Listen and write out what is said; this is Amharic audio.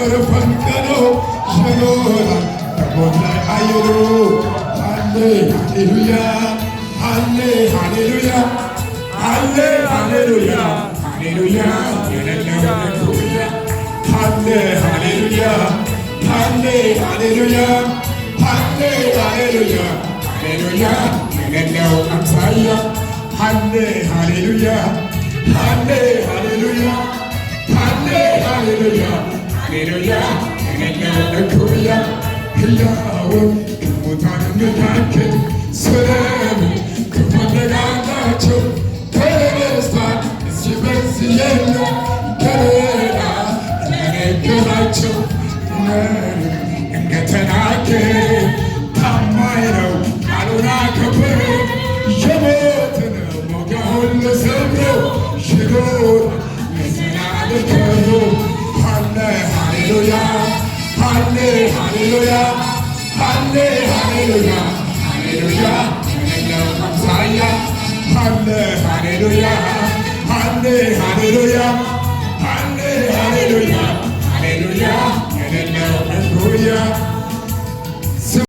ሊኖር ፈቀዶ ይኖራል በሞት ላይ አይሉ ሃሌ ሃሌሉያ ሃሌ ሃሌሉያ ሃሌ ሃሌሉያ ሃሌሉያ የሌለው ሃሌሉያ ሃሌ ሃሌሉያ ሃሌ ሃሌሉያ ሃሌ ሃሌሉያ ሃሌሉያ የሌለው አምሳያ ሃሌ ሃሌሉያ ሃሌ ሃሌሉያ ሃሌ ሃሌሉያ ሃሌሉያ የሌለው እኩያ ሕያውን ከሙታን መካከል ስለምን ከፈለጋቸው ተነስቷል እዚህ በዚህ የለም ገና ነገራቸው እንደተናገረ ታማኝ ነው ቃሉን አከበረ የሞትን ሞገዱን ለሰብረው ሽሮን ለዘላለም ከብሮ ሃሌ ሃሌሉያ ሃሌ ሃሌሉያ ሃሌ ሃሌሉያ ሃሌሉያ የሌለው አምሳያ ሃሌ ሃሌሉያ ሃሌ ሃሌሉያ ሃሌ